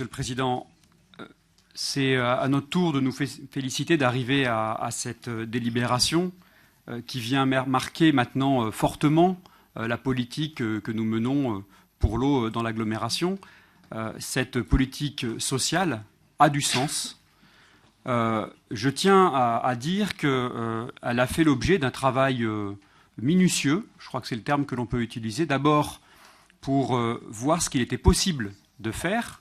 Monsieur le Président. C'est à notre tour de nous féliciter d'arriver à cette délibération qui vient marquer maintenant fortement la politique que nous menons pour l'eau dans l'agglomération. Cette politique sociale a du sens. Je tiens à dire qu'elle a fait l'objet d'un travail minutieux, je crois que c'est le terme que l'on peut utiliser, d'abord pour voir ce qu'il était possible de faire,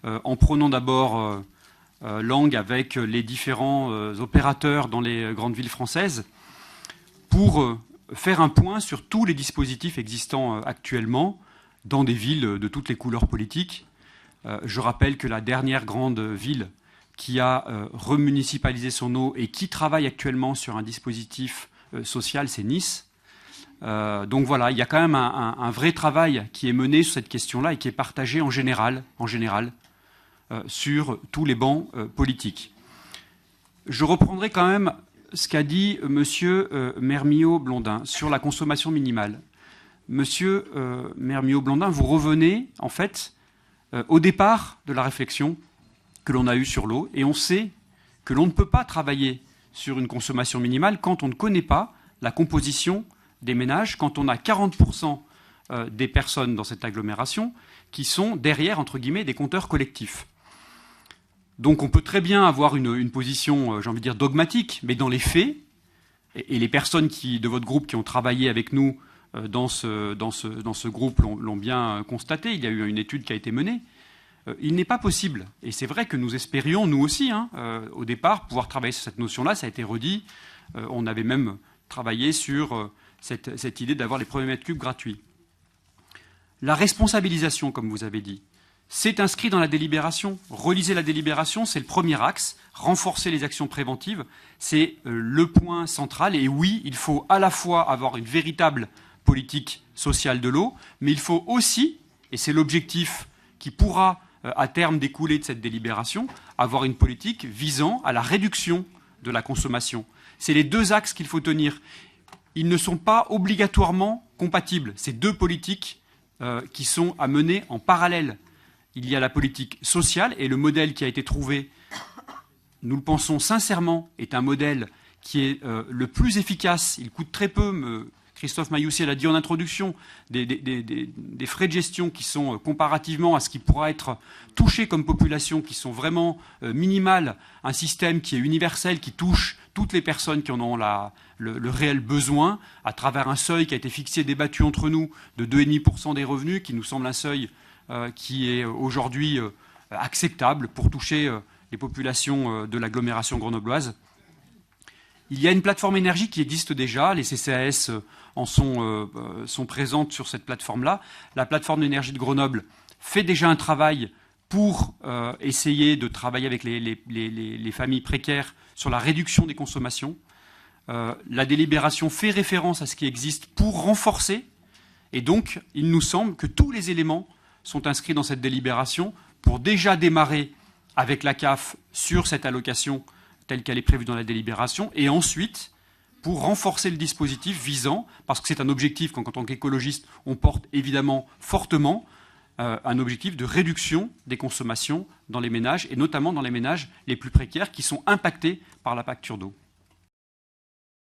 en prenant d'abord langue avec les différents opérateurs dans les grandes villes françaises, pour faire un point sur tous les dispositifs existants actuellement dans des villes de toutes les couleurs politiques. Je rappelle que la dernière grande ville qui a remunicipalisé son eau et qui travaille actuellement sur un dispositif social, c'est Nice. Donc voilà, il y a quand même un vrai travail qui est mené sur cette question-là et qui est partagé en général sur tous les bancs politiques. Je reprendrai quand même ce qu'a dit M. Mermiot-Blondin sur la consommation minimale. Monsieur Mermiot-Blondin, vous revenez en fait au départ de la réflexion que l'on a eue sur l'eau, et on sait que l'on ne peut pas travailler sur une consommation minimale quand on ne connaît pas la composition des ménages, quand on a 40% des personnes dans cette agglomération qui sont derrière, entre guillemets, des compteurs collectifs. Donc on peut très bien avoir une position, j'ai envie de dire, dogmatique, mais dans les faits, et les personnes de votre groupe qui ont travaillé avec nous dans ce groupe l'ont bien constaté, il y a eu une étude qui a été menée, il n'est pas possible, et c'est vrai que nous espérions, nous aussi, au départ, pouvoir travailler sur cette notion-là, ça a été redit, on avait même travaillé sur cette idée d'avoir les premiers mètres cubes gratuits. La responsabilisation, comme vous avez dit, c'est inscrit dans la délibération. Relisez la délibération, c'est le premier axe. Renforcer les actions préventives, c'est le point central. Et oui, il faut à la fois avoir une véritable politique sociale de l'eau, mais il faut aussi, et c'est l'objectif qui pourra à terme découler de cette délibération, avoir une politique visant à la réduction de la consommation. C'est les deux axes qu'il faut tenir. Ils ne sont pas obligatoirement compatibles. Ces deux politiques qui sont à mener en parallèle. Il y a la politique sociale, et le modèle qui a été trouvé, nous le pensons sincèrement, est un modèle qui est le plus efficace. Il coûte très peu. Christophe Mayoussi l'a dit en introduction, des frais de gestion qui sont comparativement à ce qui pourra être touché comme population, qui sont vraiment minimales, un système qui est universel, qui touche toutes les personnes qui en ont le réel besoin, à travers un seuil qui a été fixé, débattu entre nous, de 2,5% des revenus, qui nous semble un seuil qui est aujourd'hui acceptable pour toucher les populations de l'agglomération grenobloise. Il y a une plateforme énergie qui existe déjà, les CCAS sont présentes sur cette plateforme-là. La plateforme d'énergie de Grenoble fait déjà un travail pour essayer de travailler avec les familles précaires sur la réduction des consommations. La délibération fait référence à ce qui existe pour renforcer, et donc il nous semble que tous les éléments sont inscrits dans cette délibération pour déjà démarrer avec la CAF sur cette allocation telle qu'elle est prévue dans la délibération, et ensuite pour renforcer le dispositif visant, parce que c'est un objectif qu'en tant qu'écologiste on porte évidemment fortement, un objectif de réduction des consommations dans les ménages, et notamment dans les ménages les plus précaires qui sont impactés par la facture d'eau.